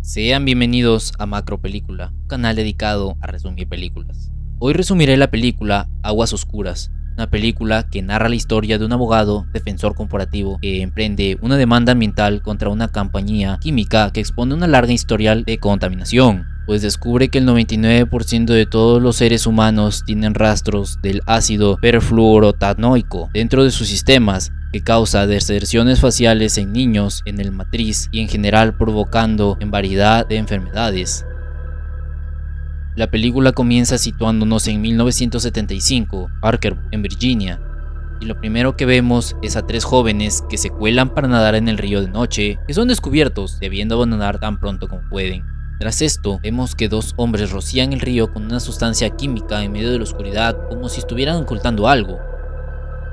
Sean bienvenidos a Macro Película, un canal dedicado a resumir películas. Hoy resumiré la película Aguas Oscuras, una película que narra la historia de un abogado defensor corporativo que emprende una demanda ambiental contra una compañía química que expone una larga historial de contaminación, pues descubre que el 99% de todos los seres humanos tienen rastros del ácido perfluorotanoico dentro de sus sistemas, que causa deserciones faciales en niños, en el matriz y en general provocando en variedad de enfermedades. La película comienza situándonos en 1975, Parker, en Virginia, y lo primero que vemos es a tres jóvenes que se cuelan para nadar en el río de noche, que son descubiertos debiendo abandonar tan pronto como pueden. Tras esto, vemos que dos hombres rocían el río con una sustancia química en medio de la oscuridad como si estuvieran ocultando algo.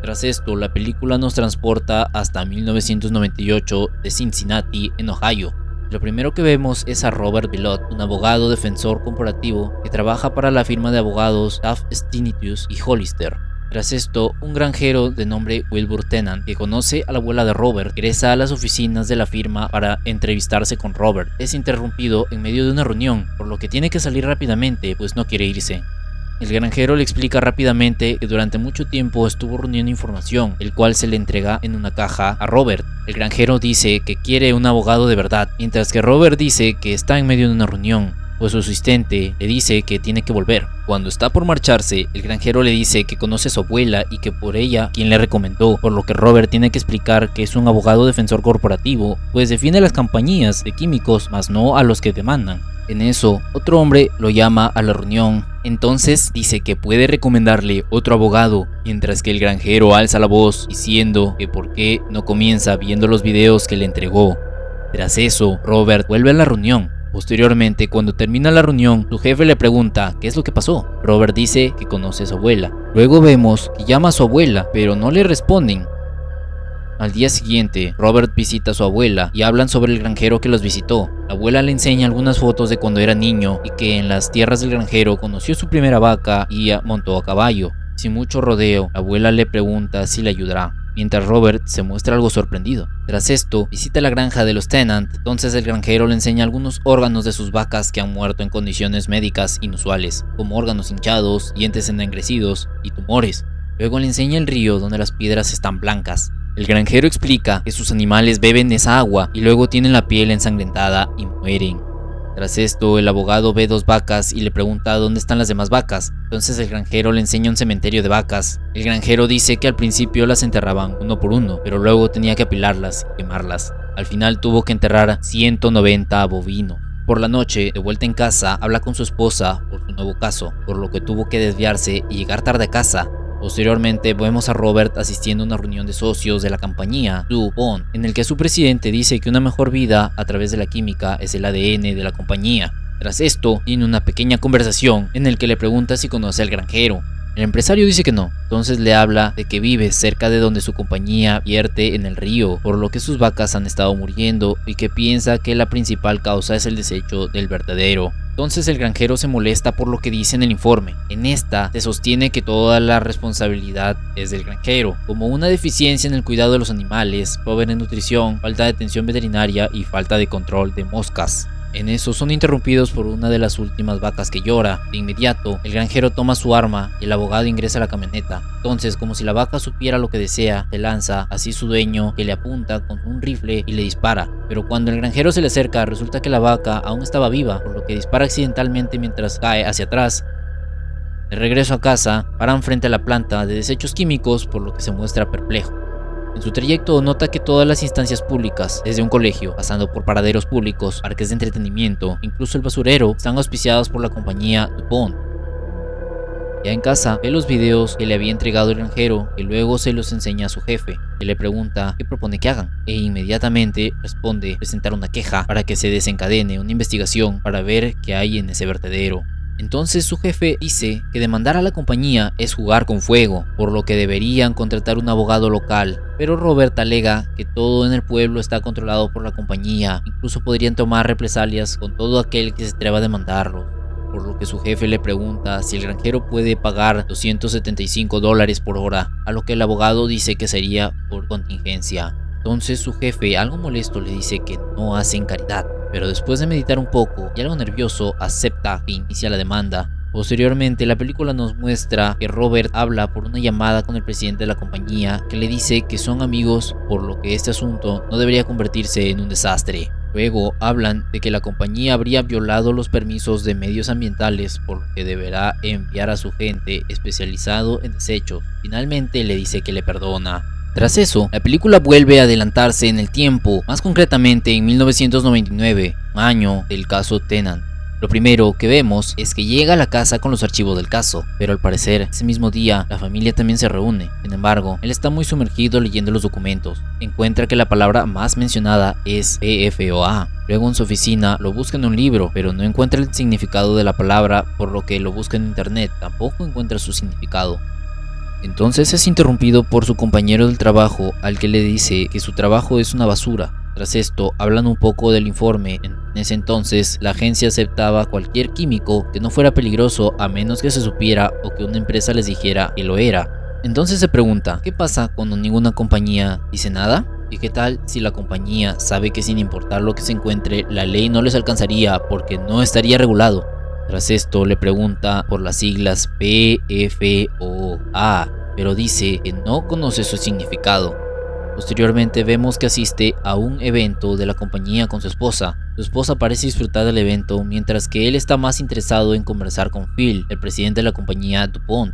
Tras esto, la película nos transporta hasta 1998 de Cincinnati, en Ohio. Lo primero que vemos es a Robert Bilott, un abogado defensor corporativo que trabaja para la firma de abogados Taft Stenitus y Hollister. Tras esto, un granjero de nombre Wilbur Tennant, que conoce a la abuela de Robert, ingresa a las oficinas de la firma para entrevistarse con Robert. Es interrumpido en medio de una reunión, por lo que tiene que salir rápidamente, pues no quiere irse. El granjero le explica rápidamente que durante mucho tiempo estuvo reuniendo información, el cual se le entrega en una caja a Robert. El granjero dice que quiere un abogado de verdad, mientras que Robert dice que está en medio de una reunión, pues su asistente le dice que tiene que volver. Cuando está por marcharse, el granjero le dice que conoce a su abuela y que por ella quien le recomendó, por lo que Robert tiene que explicar que es un abogado defensor corporativo, pues defiende a las compañías de químicos, mas no a los que demandan. En eso, otro hombre lo llama a la reunión, entonces dice que puede recomendarle otro abogado, mientras que el granjero alza la voz diciendo que por qué no comienza viendo los videos que le entregó. Tras eso, Robert vuelve a la reunión. Posteriormente, cuando termina la reunión, su jefe le pregunta qué es lo que pasó. Robert dice que conoce a su abuela. Luego vemos que llama a su abuela, pero no le responden. Al día siguiente, Robert visita a su abuela y hablan sobre el granjero que los visitó. La abuela le enseña algunas fotos de cuando era niño y que en las tierras del granjero conoció su primera vaca y montó a caballo. Sin mucho rodeo, la abuela le pregunta si le ayudará, mientras Robert se muestra algo sorprendido. Tras esto, visita la granja de los Tennant, entonces el granjero le enseña algunos órganos de sus vacas que han muerto en condiciones médicas inusuales, como órganos hinchados, dientes ennegrecidos y tumores. Luego le enseña el río donde las piedras están blancas. El granjero explica que sus animales beben esa agua y luego tienen la piel ensangrentada y mueren. Tras esto, el abogado ve dos vacas y le pregunta dónde están las demás vacas. Entonces el granjero le enseña un cementerio de vacas. El granjero dice que al principio las enterraban uno por uno, pero luego tenía que apilarlas y quemarlas. Al final tuvo que enterrar 190 bovinos. Por la noche, de vuelta en casa, habla con su esposa por su nuevo caso, por lo que tuvo que desviarse y llegar tarde a casa. Posteriormente vemos a Robert asistiendo a una reunión de socios de la compañía DuPont, en el que su presidente dice que una mejor vida a través de la química es el ADN de la compañía. Tras esto, tiene una pequeña conversación en el que le pregunta si conoce al granjero. El empresario dice que no, entonces le habla de que vive cerca de donde su compañía vierte en el río, por lo que sus vacas han estado muriendo y que piensa que la principal causa es el desecho del vertedero. Entonces el granjero se molesta por lo que dice en el informe. En esta se sostiene que toda la responsabilidad es del granjero, como una deficiencia en el cuidado de los animales, pobre nutrición, falta de atención veterinaria y falta de control de moscas. En eso son interrumpidos por una de las últimas vacas que llora. De inmediato, el granjero toma su arma y el abogado ingresa a la camioneta. Entonces, como si la vaca supiera lo que desea, se lanza así su dueño, que le apunta con un rifle y le dispara. Pero cuando el granjero se le acerca, resulta que la vaca aún estaba viva, por lo que dispara accidentalmente mientras cae hacia atrás. De regreso a casa, paran frente a la planta de desechos químicos, por lo que se muestra perplejo. En su trayecto nota que todas las instancias públicas, desde un colegio, pasando por paraderos públicos, parques de entretenimiento, incluso el basurero, están auspiciados por la compañía DuPont. Ya en casa, ve los videos que le había entregado el granjero, que luego se los enseña a su jefe, que le pregunta qué propone que hagan, e inmediatamente responde presentar una queja para que se desencadene una investigación para ver qué hay en ese vertedero. Entonces su jefe dice que demandar a la compañía es jugar con fuego, por lo que deberían contratar un abogado local, pero Robert alega que todo en el pueblo está controlado por la compañía, incluso podrían tomar represalias con todo aquel que se atreva a demandarlo, por lo que su jefe le pregunta si el granjero puede pagar $275 por hora, a lo que el abogado dice que sería por contingencia. Entonces su jefe, algo molesto, le dice que no hacen caridad, pero después de meditar un poco y algo nervioso, acepta e inicia la demanda. Posteriormente, la película nos muestra que Robert habla por una llamada con el presidente de la compañía, que le dice que son amigos, por lo que este asunto no debería convertirse en un desastre. Luego hablan de que la compañía habría violado los permisos de medios ambientales, por lo que deberá enviar a su gente especializado en desechos. Finalmente le dice que le perdona. Tras eso, la película vuelve a adelantarse en el tiempo, más concretamente en 1999, año del caso Tennant. Lo primero que vemos es que llega a la casa con los archivos del caso, pero al parecer ese mismo día la familia también se reúne. Sin embargo, él está muy sumergido leyendo los documentos. Encuentra que la palabra más mencionada es PFOA. Luego en su oficina lo busca en un libro, pero no encuentra el significado de la palabra, por lo que lo busca en internet, tampoco encuentra su significado. Entonces es interrumpido por su compañero del trabajo, al que le dice que su trabajo es una basura. Tras esto, hablan un poco del informe. En ese entonces, la agencia aceptaba cualquier químico que no fuera peligroso a menos que se supiera o que una empresa les dijera que lo era. Entonces se pregunta, ¿qué pasa cuando ninguna compañía dice nada? ¿Y qué tal si la compañía sabe que sin importar lo que se encuentre, la ley no les alcanzaría porque no estaría regulado? Tras esto le pregunta por las siglas PFOA, pero dice que no conoce su significado. Posteriormente vemos que asiste a un evento de la compañía con su esposa. Su esposa parece disfrutar del evento, mientras que él está más interesado en conversar con Phil, el presidente de la compañía DuPont.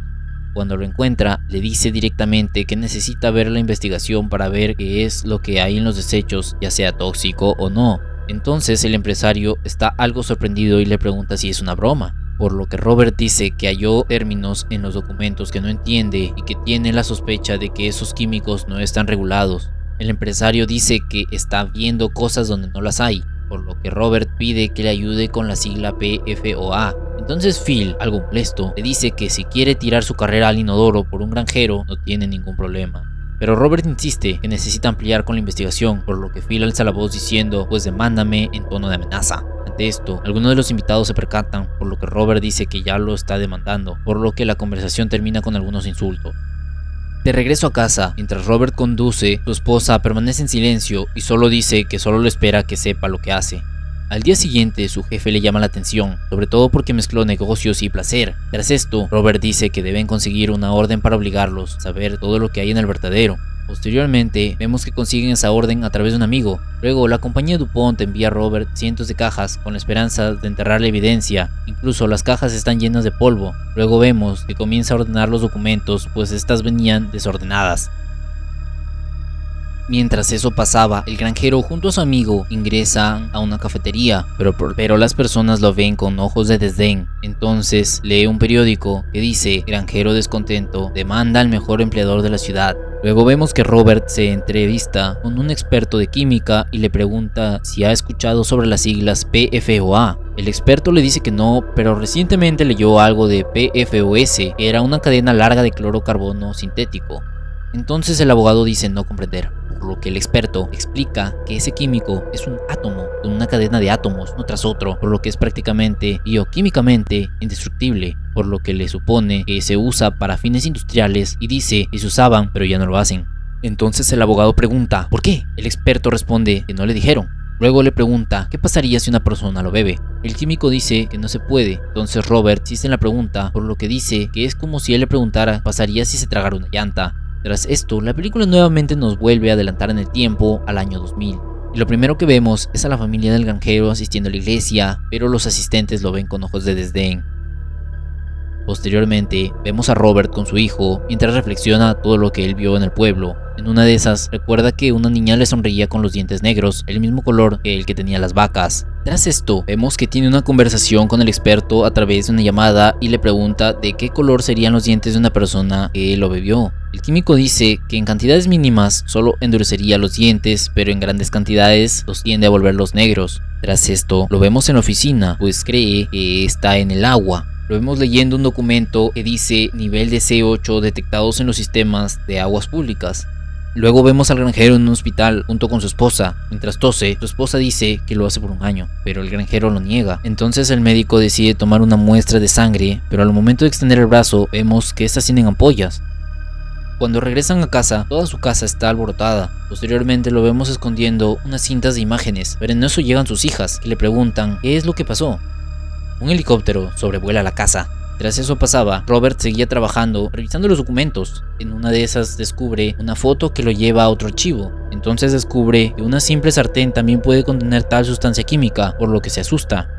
Cuando lo encuentra, le dice directamente que necesita ver la investigación para ver qué es lo que hay en los desechos, ya sea tóxico o no. Entonces el empresario está algo sorprendido y le pregunta si es una broma, por lo que Robert dice que halló términos en los documentos que no entiende y que tiene la sospecha de que esos químicos no están regulados. El empresario dice que está viendo cosas donde no las hay, por lo que Robert pide que le ayude con la sigla PFOA. Entonces Phil, algo molesto, le dice que si quiere tirar su carrera al inodoro por un granjero no tiene ningún problema. Pero Robert insiste que necesita ampliar con la investigación, por lo que Phil alza la voz diciendo, pues demándame, en tono de amenaza. Ante esto, algunos de los invitados se percatan, por lo que Robert dice que ya lo está demandando, por lo que la conversación termina con algunos insultos. De regreso a casa, mientras Robert conduce, su esposa permanece en silencio y solo dice que solo lo espera que sepa lo que hace. Al día siguiente, su jefe le llama la atención, sobre todo porque mezcló negocios y placer. Tras esto, Robert dice que deben conseguir una orden para obligarlos a saber todo lo que hay en el vertedero. Posteriormente, vemos que consiguen esa orden a través de un amigo. Luego, la compañía DuPont envía a Robert cientos de cajas con la esperanza de enterrar la evidencia. Incluso las cajas están llenas de polvo. Luego vemos que comienza a ordenar los documentos, pues estas venían desordenadas. Mientras eso pasaba, el granjero junto a su amigo ingresan a una cafetería, pero las personas lo ven con ojos de desdén. Entonces lee un periódico que dice: granjero descontento demanda al mejor empleador de la ciudad. Luego vemos que Robert se entrevista con un experto de química y le pregunta si ha escuchado sobre las siglas PFOA. El experto le dice que no, pero recientemente leyó algo de PFOS, que era una cadena larga de clorocarbono sintético. Entonces el abogado dice no comprender, por lo que el experto explica que ese químico es un átomo con una cadena de átomos uno tras otro, por lo que es prácticamente bioquímicamente indestructible, por lo que le supone que se usa para fines industriales y dice que se usaban pero ya no lo hacen. Entonces el abogado pregunta ¿por qué? El experto responde que no le dijeron. Luego le pregunta ¿qué pasaría si una persona lo bebe? El químico dice que no se puede. Entonces Robert insiste en la pregunta, por lo que dice que es como si él le preguntara ¿qué pasaría si se tragara una llanta? Tras esto, la película nuevamente nos vuelve a adelantar en el tiempo al año 2000. Y lo primero que vemos es a la familia del granjero asistiendo a la iglesia, pero los asistentes lo ven con ojos de desdén. Posteriormente, vemos a Robert con su hijo mientras reflexiona todo lo que él vio en el pueblo. En una de esas, recuerda que una niña le sonreía con los dientes negros, el mismo color que el que tenía las vacas. Tras esto, vemos que tiene una conversación con el experto a través de una llamada y le pregunta de qué color serían los dientes de una persona que lo bebió. El químico dice que en cantidades mínimas solo endurecería los dientes, pero en grandes cantidades los tiende a volverlos negros. Tras esto, lo vemos en la oficina, pues cree que está en el agua. Lo vemos leyendo un documento que dice nivel de C8 detectados en los sistemas de aguas públicas. Luego vemos al granjero en un hospital junto con su esposa. Mientras tose, su esposa dice que lo hace por un año, pero el granjero lo niega. Entonces el médico decide tomar una muestra de sangre, pero al momento de extender el brazo vemos que estas tienen ampollas. Cuando regresan a casa, toda su casa está alborotada. Posteriormente lo vemos escondiendo unas cintas de imágenes, pero en eso llegan sus hijas, que le preguntan qué es lo que pasó. Un helicóptero sobrevuela la casa. Tras eso pasaba, Robert seguía trabajando, revisando los documentos. En una de esas descubre una foto que lo lleva a otro archivo. Entonces descubre que una simple sartén también puede contener tal sustancia química, por lo que se asusta.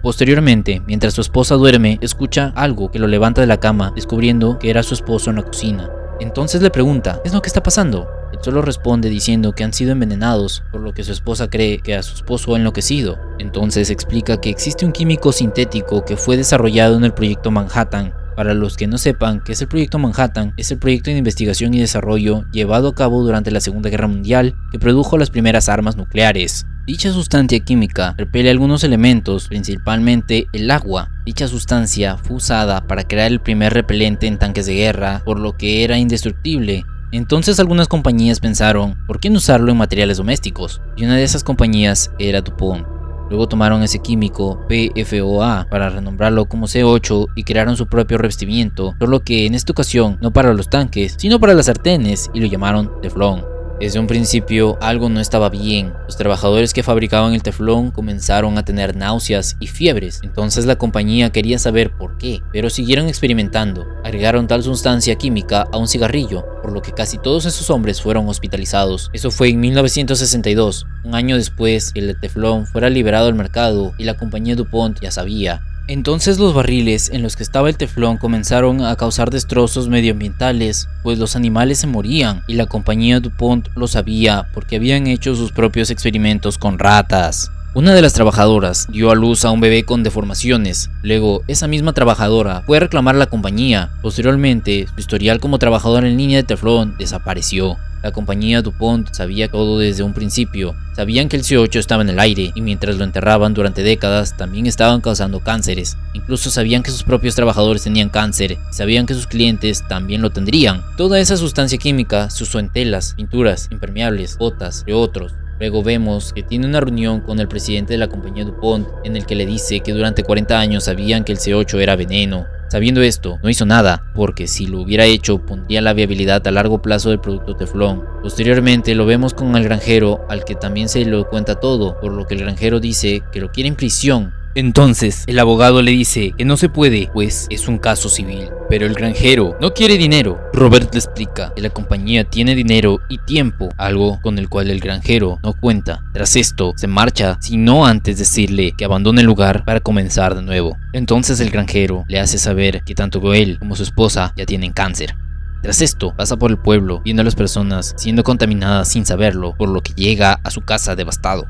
Posteriormente, mientras su esposa duerme, escucha algo que lo levanta de la cama, descubriendo que era su esposo en la cocina. Entonces le pregunta, ¿qué es lo que está pasando? Él solo responde diciendo que han sido envenenados, por lo que su esposa cree que a su esposo ha enloquecido. Entonces explica que existe un químico sintético que fue desarrollado en el proyecto Manhattan. Para los que no sepan qué es el proyecto Manhattan, es el proyecto de investigación y desarrollo llevado a cabo durante la Segunda Guerra Mundial que produjo las primeras armas nucleares. Dicha sustancia química repele algunos elementos, principalmente el agua. Dicha sustancia fue usada para crear el primer repelente en tanques de guerra, por lo que era indestructible. Entonces algunas compañías pensaron, ¿por qué no usarlo en materiales domésticos? Y una de esas compañías era DuPont. Luego tomaron ese químico PFOA para renombrarlo como C8 y crearon su propio revestimiento, solo que en esta ocasión no para los tanques, sino para las sartenes, y lo llamaron Teflón. Desde un principio algo no estaba bien. Los trabajadores que fabricaban el teflón comenzaron a tener náuseas y fiebres. Entonces la compañía quería saber por qué, pero siguieron experimentando. Agregaron tal sustancia química a un cigarrillo, por lo que casi todos esos hombres fueron hospitalizados. Eso fue en 1962, un año después que el teflón fuera liberado al mercado y la compañía DuPont ya sabía. Entonces los barriles en los que estaba el teflón comenzaron a causar destrozos medioambientales, pues los animales se morían y la compañía DuPont lo sabía porque habían hecho sus propios experimentos con ratas. Una de las trabajadoras dio a luz a un bebé con deformaciones. Luego, esa misma trabajadora fue a reclamar a la compañía. Posteriormente, su historial como trabajadora en línea de teflón desapareció. La compañía DuPont sabía todo desde un principio. Sabían que el C8 estaba en el aire y mientras lo enterraban durante décadas también estaban causando cánceres. Incluso sabían que sus propios trabajadores tenían cáncer y sabían que sus clientes también lo tendrían. Toda esa sustancia química se usó en telas, pinturas, impermeables, botas, entre otros. Luego vemos que tiene una reunión con el presidente de la compañía DuPont en el que le dice que durante 40 años sabían que el C8 era veneno. Sabiendo esto, no hizo nada, porque si lo hubiera hecho pondría la viabilidad a largo plazo del producto teflón. Posteriormente lo vemos con el granjero, al que también se lo cuenta todo, por lo que el granjero dice que lo quiere en prisión. Entonces el abogado le dice que no se puede, pues es un caso civil. Pero el granjero no quiere dinero. Robert le explica que la compañía tiene dinero y tiempo, algo con el cual el granjero no cuenta. Tras esto, se marcha, sino antes decirle que abandone el lugar para comenzar de nuevo. Entonces el granjero le hace saber que tanto él como su esposa ya tienen cáncer. Tras esto, pasa por el pueblo, viendo a las personas siendo contaminadas sin saberlo, por lo que llega a su casa devastado.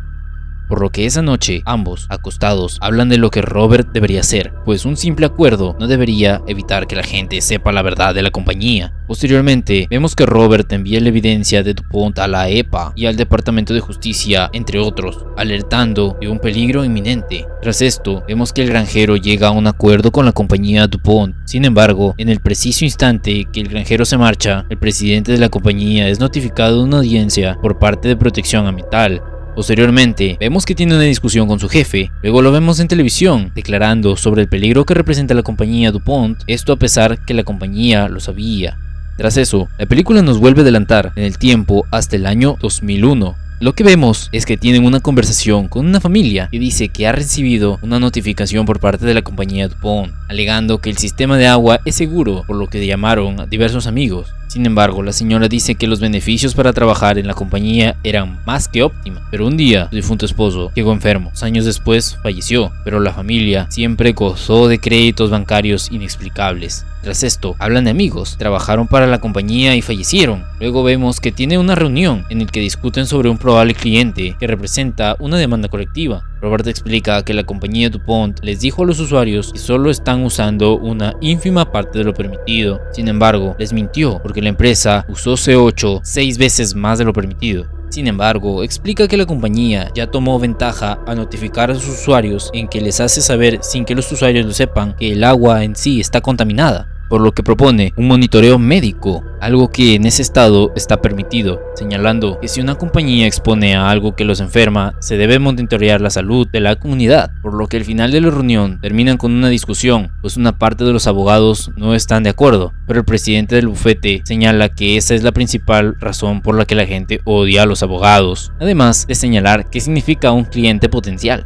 Por lo que esa noche, ambos, acostados, hablan de lo que Robert debería hacer, pues un simple acuerdo no debería evitar que la gente sepa la verdad de la compañía. Posteriormente, vemos que Robert envía la evidencia de DuPont a la EPA y al Departamento de Justicia, entre otros, alertando de un peligro inminente. Tras esto, vemos que el granjero llega a un acuerdo con la compañía DuPont. Sin embargo, en el preciso instante que el granjero se marcha, el presidente de la compañía es notificado de una audiencia por parte de Protección Ambiental. Posteriormente, vemos que tiene una discusión con su jefe, luego lo vemos en televisión, declarando sobre el peligro que representa la compañía DuPont, esto a pesar que la compañía lo sabía. Tras eso, la película nos vuelve a adelantar en el tiempo hasta el año 2001. Lo que vemos es que tienen una conversación con una familia que dice que ha recibido una notificación por parte de la compañía DuPont, alegando que el sistema de agua es seguro, por lo que llamaron a diversos amigos. Sin embargo, la señora dice que los beneficios para trabajar en la compañía eran más que óptimos, pero un día su difunto esposo llegó enfermo. 2 años después falleció, pero la familia siempre gozó de créditos bancarios inexplicables. Tras esto, hablan de amigos, trabajaron para la compañía y fallecieron. Luego vemos que tiene una reunión en la que discuten sobre un probable cliente que representa una demanda colectiva. Robert explica que la compañía DuPont les dijo a los usuarios que solo están usando una ínfima parte de lo permitido. Sin embargo, les mintió porque la empresa usó C8 6 veces más de lo permitido. Sin embargo, explica que la compañía ya tomó ventaja a notificar a sus usuarios en que les hace saber sin que los usuarios lo sepan que el agua en sí está contaminada. por lo que propone un monitoreo médico, algo que en ese estado está permitido, señalando que si una compañía expone a algo que los enferma, se debe monitorear la salud de la comunidad, por lo que al final de la reunión terminan con una discusión, pues una parte de los abogados no están de acuerdo, pero el presidente del bufete señala que esa es la principal razón por la que la gente odia a los abogados, además de señalar qué significa un cliente potencial.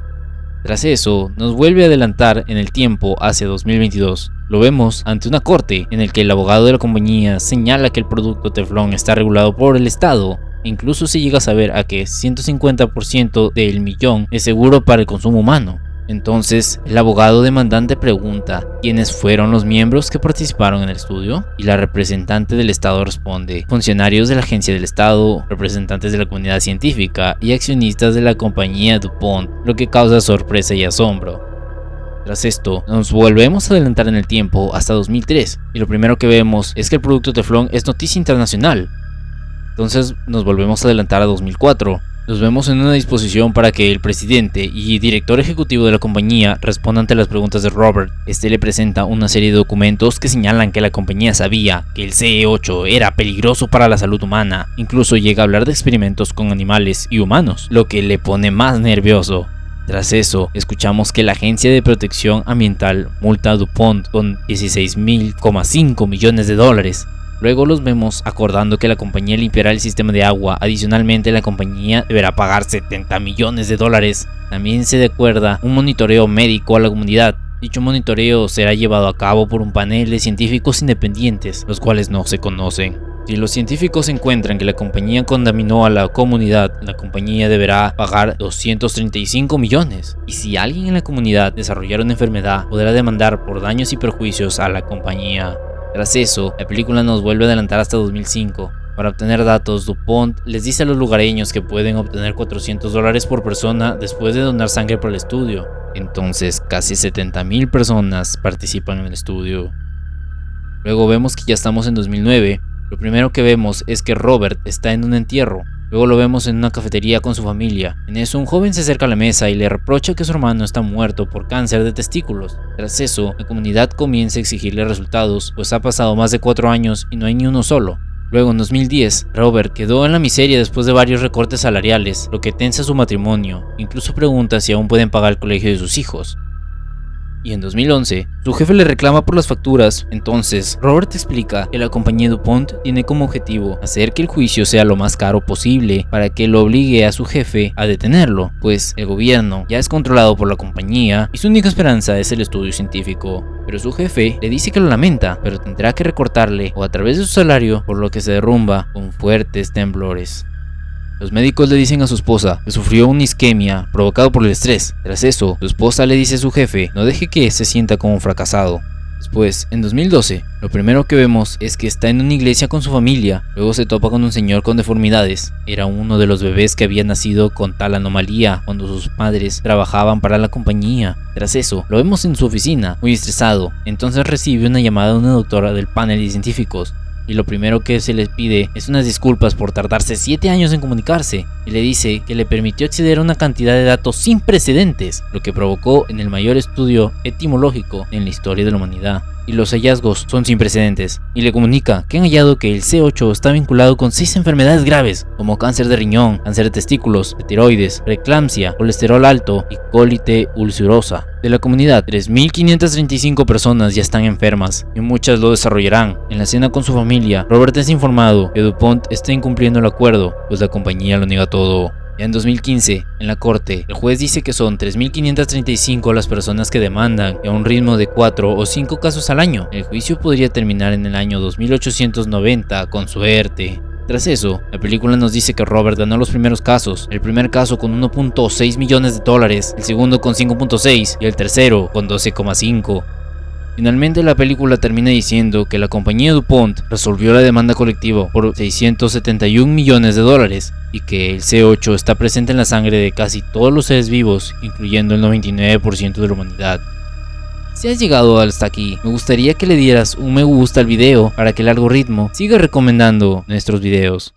Tras eso, nos vuelve a adelantar en el tiempo hacia 2022. Lo vemos ante una corte en el que el abogado de la compañía señala que el producto teflón está regulado por el Estado. Incluso se llega a saber a que 150% del millón es seguro para el consumo humano. Entonces, el abogado demandante pregunta quiénes fueron los miembros que participaron en el estudio, y la representante del Estado responde: funcionarios de la agencia del Estado, representantes de la comunidad científica y accionistas de la compañía DuPont, lo que causa sorpresa y asombro. Tras esto, nos volvemos a adelantar en el tiempo hasta 2003, y lo primero que vemos es que el producto teflón es noticia internacional. Entonces nos volvemos a adelantar a 2004. Nos vemos en una disposición para que el presidente y director ejecutivo de la compañía responda ante las preguntas de Robert. Este le presenta una serie de documentos que señalan que la compañía sabía que el CE8 era peligroso para la salud humana. Incluso llega a hablar de experimentos con animales y humanos, lo que le pone más nervioso. Tras eso, escuchamos que la Agencia de Protección Ambiental multa a DuPont con $16.5 millones. Luego los vemos acordando que la compañía limpiará el sistema de agua. Adicionalmente, la compañía deberá pagar $70 millones. También se acuerda un monitoreo médico a la comunidad. Dicho monitoreo será llevado a cabo por un panel de científicos independientes, los cuales no se conocen. Si los científicos encuentran que la compañía contaminó a la comunidad, la compañía deberá pagar $235 millones. Y si alguien en la comunidad desarrollara una enfermedad, podrá demandar por daños y perjuicios a la compañía. Tras eso, la película nos vuelve a adelantar hasta 2005. Para obtener datos, DuPont les dice a los lugareños que pueden obtener $400 por persona después de donar sangre para el estudio. Entonces, casi 70,000 personas participan en el estudio. Luego vemos que ya estamos en 2009. Lo primero que vemos es que Robert está en un entierro. Luego lo vemos en una cafetería con su familia. En eso, un joven se acerca a la mesa y le reprocha que su hermano está muerto por cáncer de testículos. Tras eso, la comunidad comienza a exigirle resultados, pues ha pasado más de 4 años y no hay ni uno solo. Luego, en 2010, Robert quedó en la miseria después de varios recortes salariales, lo que tensa su matrimonio. Incluso pregunta si aún pueden pagar el colegio de sus hijos. Y en 2011, su jefe le reclama por las facturas. Entonces, Robert explica que la compañía DuPont tiene como objetivo hacer que el juicio sea lo más caro posible para que lo obligue a su jefe a detenerlo, pues el gobierno ya es controlado por la compañía y su única esperanza es el estudio científico. Pero su jefe le dice que lo lamenta, pero tendrá que recortarle o a través de su salario, por lo que se derrumba con fuertes temblores. Los médicos le dicen a su esposa que sufrió una isquemia provocado por el estrés. Tras eso, su esposa le dice a su jefe no deje que se sienta como un fracasado. Después, en 2012, lo primero que vemos es que está en una iglesia con su familia. Luego se topa con un señor con deformidades. Era uno de los bebés que había nacido con tal anomalía cuando sus padres trabajaban para la compañía. Tras eso, lo vemos en su oficina, muy estresado. Entonces recibe una llamada de una doctora del panel de científicos. Y lo primero que se les pide es unas disculpas por tardarse 7 años en comunicarse, y le dice que le permitió acceder a una cantidad de datos sin precedentes, lo que provocó en el mayor estudio etimológico en la historia de la humanidad. Y los hallazgos son sin precedentes, y le comunica que han hallado que el C8 está vinculado con 6 enfermedades graves, como cáncer de riñón, cáncer de testículos, de tiroides, preeclampsia, colesterol alto y cólite ulcerosa. De la comunidad, 3.535 personas ya están enfermas, y muchas lo desarrollarán. En la cena con su familia, Robert es informado que DuPont está incumpliendo el acuerdo, pues la compañía lo niega todo. Ya en 2015, en la corte, el juez dice que son 3.535 las personas que demandan y a un ritmo de 4 o 5 casos al año. El juicio podría terminar en el año 2890 con suerte. Tras eso, la película nos dice que Robert ganó los primeros casos, el primer caso con $1.6 millones, el segundo con 5.6 y el tercero con 12.5. Finalmente la película termina diciendo que la compañía DuPont resolvió la demanda colectiva por $671 millones y que el C8 está presente en la sangre de casi todos los seres vivos, incluyendo el 99% de la humanidad. Si has llegado hasta aquí, me gustaría que le dieras un me gusta al video para que el algoritmo siga recomendando nuestros videos.